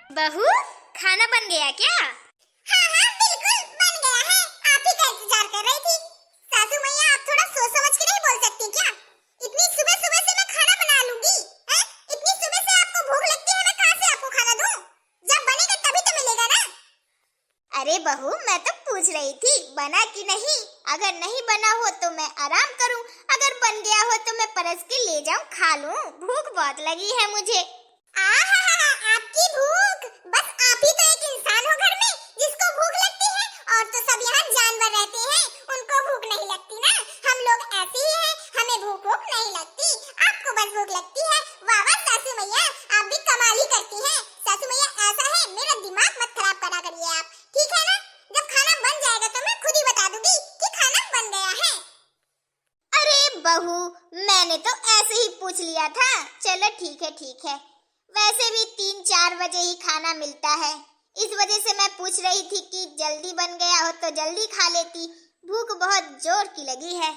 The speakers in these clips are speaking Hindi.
बहू, खाना बन गया क्या? हाँ हाँ बिल्कुल बन गया है। आप ही का इंतजार कर रही थी। सासू मैया, आप थोड़ा सोच समझ के नहीं बोल सकती क्या? इतनी सुबह सुबह से मैं खाना बना लूंगी? हैं? इतनी सुबह से आपको भूख लगती है, मैं कहाँ से आपको खाना दूं? जब बनेगा तभी तो मिलेगा ना। अरे बहू, मैं तो पूछ रही थी बना कि नहीं। अगर नहीं बना हो तो मैं आराम करूं, अगर बन गया हो तो मैं परस के ले जाऊं, खा लूं। भूख बहुत लगी है मुझे। आपकी भूख, बस आप ही तो एक इंसान हो घर में जिसको भूख लगती है, और तो सब यहाँ जानवर रहते हैं, उनको भूख नहीं लगती ना। हम लोग ऐसे ही हैं, हमें भूख नहीं लगती, आपको बस भूख लगती है। वाह वाह सासू मैया, आप भी कमाल ही करती हैं। सासू मैया, ऐसा है, मेरा दिमाग मत खराब करा करिए आप, ठीक है ना? जब खाना बन जाएगा तो मैं खुद ही बता दूंगी कि खाना बन गया है। अरे बहू, मैंने तो ऐसे ही पूछ लिया था। चलो ठीक है। वैसे भी 3-4 बजे ही खाना मिलता है, इस वजह से मैं पूछ रही थी कि जल्दी बन गया हो तो जल्दी खा लेती। भूख बहुत जोर की लगी है।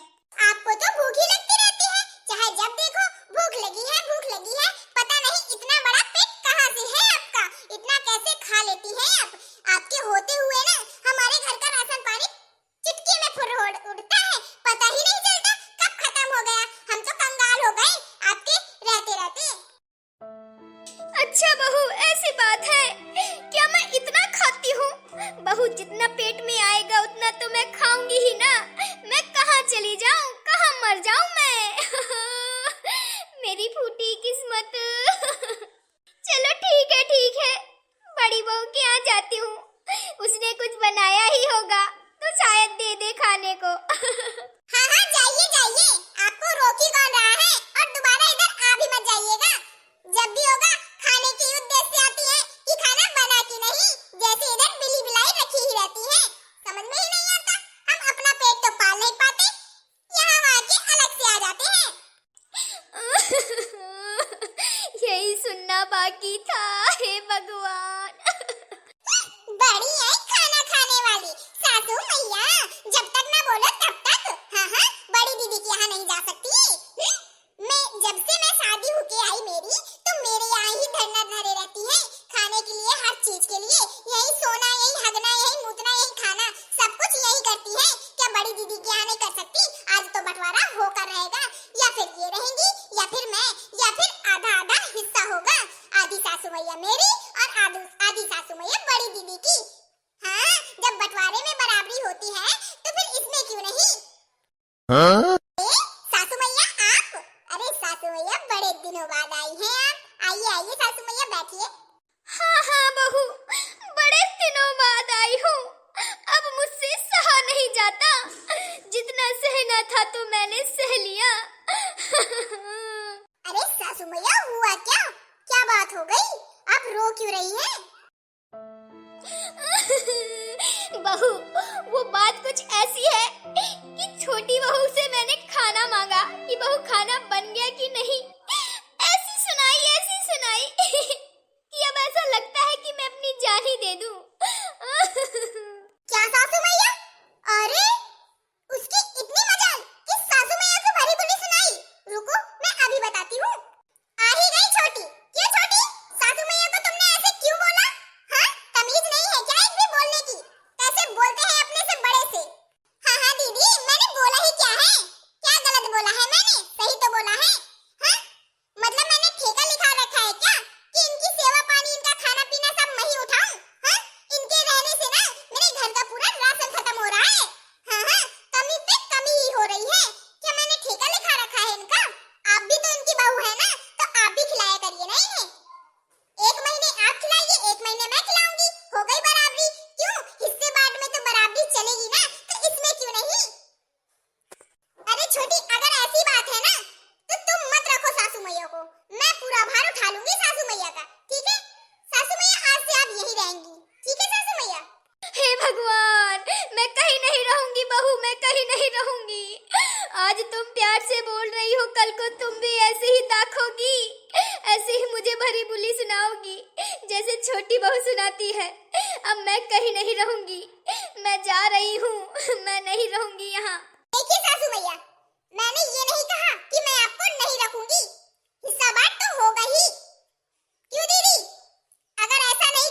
आपको तो भूख ही लगती रहती है, चाहे जब देखो भूख लगी है। पता नहीं इतना बड़ा पेट कहाँ से है आपका, इतना कैसे खा लेती हैं आप? आपके होते हुए ना हमारे घर का राशन पानी चुटकी में फुर उड़ता है, पता ही नहीं चलता कब खत्म हो गया। हम तो कंगाल हो गए आपके रहते रहते। अच्छा बहू, ऐसी बात है क्या? मैं इतना खाती हूँ? बहू, जितना पेट में आएगा उतना तो मैं खाऊंगी ही ना। मैं कहाँ चली जाऊँ, कहाँ मर जाऊँ मैं? मेरी फूटी किस्मत। चलो ठीक है, बड़ी बहू के यहाँ जाती हूँ। उसने कुछ बनाया ही होगा तो शायद दे दे खाने को। हाँ जाइए, आपको रोक ही कौन रहा है? और दोबारा इधर आ भी मत जाइएगा। जब भी होगा खाने के उद्देश्य से आती है कि खाना बना कि नहीं, जैसे इधर बिल्ली बिलाई रखी ही रहती है। समझ में ही नहीं आता, हम अपना पेट तो पाल नहीं पाते, यहाँ वहाँ के अलग से आ जाते हैं। यही सुनना बाकी था, हे भगवान। बड़ी है खाना खाने वाली सासू मैया, जब तक ना बोलो तब तक। हाँ, बड़ी दीदी के यहाँ नहीं जा सकती। जब से मैं शादी होके आई मेरी, तो मेरे यहाँ ही धरना धरे रहती है खाने के लिए, हर चीज के लिए। यही सोना, यही हगना, यही मुतना, यही खाना, सब कुछ यही करती है। क्या बड़ी दीदी के यहाँ नहीं कर सकती? आज तो बंटवारा होकर रहेगा, या फिर ये रहेंगी या फिर मैं, या फिर आधा आधा हिस्सा होगा। आधी सासू मैया मेरी और आधी सासू मैया बड़ी दीदी की। हाँ, जब बंटवारे में बराबरी होती है तो फिर इसमें क्यों नहीं? हाँ? सासू मैया आप, अरे सासू मैया बड़े दिनों बाद आई हैं आप। आइए सासू मैया, बैठिए। हाँ बहू, बड़े दिनों बाद आई हूँ। अब मुझसे सहा नहीं जाता, जितना सहना था तो मैंने सह लिया। अरे सासू मैया, हुआ क्या बात हो गई? आप रो क्यों रही हैं? बहू, वो बात कुछ ऐसी है कि छोटी बहू से मैंने खाना मांगा कि बहू खाना बन गया कि नहीं। ऐसी सुनाई कि अब ऐसा लगता है कि मैं अपनी जान ही दे दूं। क्या सासू मैया? अरे उसकी इतनी मजाल कि सासू मैया को भरी बुरी सुनाई। रुको, मैं अभी बताती हूँ। आ ही गई छोटी। क्यों छोटी, सासू मैया को तुमने ऐसे क्यों बोला? हाँ, तमीज नहीं है क्या एक भी बोलने की? कैसे बोलते हैं अपने से बड़े से? हाँ दीदी, मैंने बोला ही क्या है? क्या गलत बोला है मैंने? सही तो बोला है। हाँ, मतलब मैंने ठेका लिखा रखा है क्या कि इनकी सेवा पानी, इनका खाना पीना सब मैं ही उठाऊं? हाँ, इनके रहने से ना मेरे घर का पूरा राशन खत्म हो रहा है। हाँ, कमी पे कमी ही हो रही है। क्या मैंने ठेका लिखा रखा है इनका? आप भी तो इनकी बहू है ना, तो आप भी खिलाया करिए ना इन्हें। एक महीने आप खिलाइए, एक महीने मैं खिलाऊंगी, हो गई बराबरी। क्यों, हिस्से बांट में तो बराबरी चलेगी ना, तो इसमें क्यों नहीं? अरे छोटी, अगर ऐसी बात है ना तो तुम मत रखो सासू मैया को, मैं पूरा भार उठा लूंगी सासू मैया का, ठीक है? सासू मैया, आज से आप यही रहेंगी, ठीक है सासू मैया? हे भगवान, मैं कहीं नहीं रहूंगी बहू, मैं कहीं नहीं रहूंगी। आज तुम प्यार से बोल रही हो, कल को तुम भी ऐसे ही दाखोगी, ऐसे ही मुझे भरी बुली सुनाओगी जैसे छोटी बहू सुनाती है। अब मैं कहीं नहीं रहूंगी, मैं जा रही हूँ, मैं नहीं रहूंगी यहाँ। देखिए सासू मैया, मैंने ये नहीं कहा कि मैं आपको नहीं रखूंगी, हिस्सा बांट तो होगा ही। क्यों दीदी, अगर ऐसा नहीं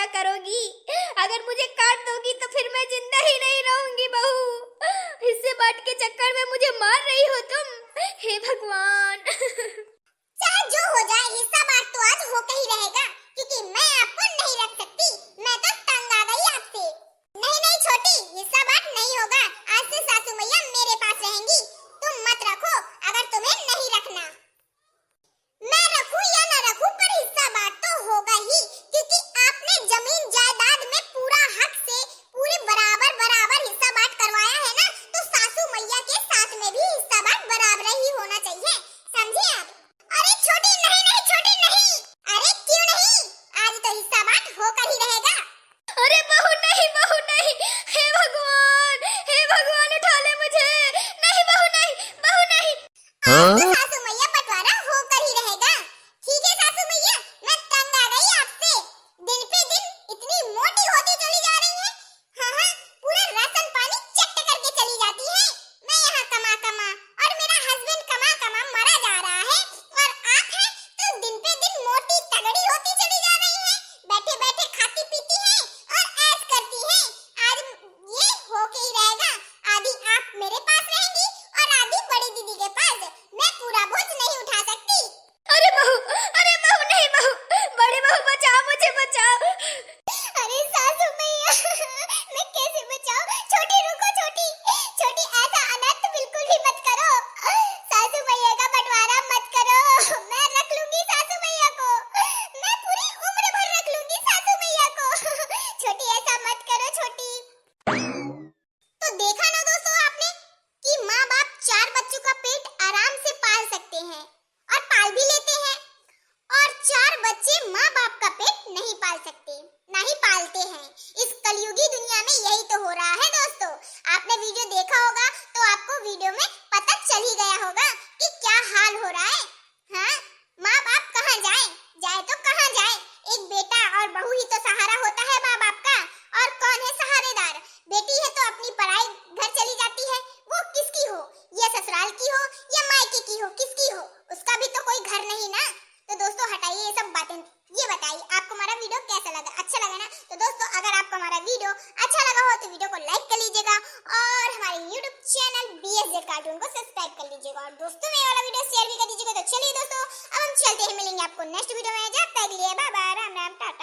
क्या करोगी? अगर मुझे काट दोगी तो फिर मैं जिंदा ही नहीं रहूंगी बहू। हिस्से बांट के चक्कर में मुझे मार रही हो तुम। हे भगवान। चाहे जो हो जाए, हिस्सा बांट तो आज होकर ही रहेगा, क्योंकि मैं आपको नहीं रख सकती। मैं तो तंग आ गई आपसे। नहीं नहीं छोटी, हिस्सा बांट नहीं होगा। आज से सासू मैया मेरे पास रहेंगी। तुम मत रखो अगर तुम्हें नहीं रखना। मैं रखूं या न रखूं, पर हिस्सा बांट तो होगा ही, क्योंकि आपने जमीन जायदाद में पूरा हक से पूरे बराबर बराबर हिस्सा बांट करवाया है ना, तो सासू मैया के साथ में भी हिस्सा बांट बराबर ही होना चाहिए। समझे आप? अरे छोटी नहीं नहीं छोटी नहीं। अरे क्यों नहीं? आज तो हिस्सा बांट होकर ही रहेगा। अरे बहू नहीं। हे भगवान उठा ले मुझे। नहीं बहू नहीं, बहू नहीं। आज तो सासू मैया बंटवारा होकर ही रहेगा। ठीक है सासू मैया, मैं तंग आ गई आपसे। दिन पे दिन इतनी मोटी होती चली जा रही है। हाँ, पूरा राशन पानी चट करके चली जाती है। मैं यहाँ कमा कमा और मेरा हस्बैंड कमा कमा मरा जा रहा है, और आप हैं तो दिन पे दिन मोटी तगड़ी होती चली जा रही है। बैठे बैठे खाती पीती है और ऐश करती है। आज ये होके ही रहेगा। आधी आप मेरे पास रहेंगी और आधी बड़ी दीदी के पास। मैं पूरा बोझ नहीं उठा सकती। अरे बहू नहीं बहू। बड़े बहू बचाओ मुझे, बचाओ। अरे सासू मैया, मैं कैसे बचाऊं? छोटी रुको छोटी ऐसा अनर्थ बिल्कुल भी मत करो। सासू मैया का बंटवारा मत करो। मैं रख लूंगी सासू मैया को। मैं पूरी उम्र भर रख लूंगी सासू मैया को। छोटी ऐसा मत करो छोटी। तो देखा ना दोस्तों आपने कि माँ बाप 4 बच्चों का पेट आराम से पाल सकते हैं, और पाल भी लेते हैं, और 4 बच्चे माँ बाप का पेट नहीं पाल सकते, नहीं पालते हैं। इस कलयुगी दुनिया में यही तो हो रहा है दोस्तों। आपने वीडियो देखा होगा तो आपको वीडियो में पता चल ही गया होगा कि क्या हाल हो रहा है। हाँ, माँ बाप कहाँ जाए तो कहाँ जाए? एक बेटा और बहू ही तो सहारा होता है माँ बाप का। और कौन है सहारेदार? बेटी है तो अपनी पढ़ाई घर चली जाती है, वो किसकी हो? ये ससुराल की हो या मायके की हो, किसकी हो? उसका भी तो कोई घर नहीं ना। तो दोस्तों हटाइए ये सब बातें। ये बताइए आपको हमारा वीडियो कैसा लगा? अच्छा लगा ना? तो दोस्तों अगर आपको हमारा वीडियो अच्छा लगा हो तो वीडियो को लाइक कर लीजिएगा, और हमारे YouTube चैनल BSZ कार्टून को सब्सक्राइब कर लीजिएगा, और दोस्तों में ये वाला वीडियो शेयर भी कर दीजिएगा। तो चलिए दोस्तों, अब हम चलते हैं, मिलेंगे आपको नेक्स्ट वीडियो में। जब तक के लिए बाय बाय, राम राम, टाटा।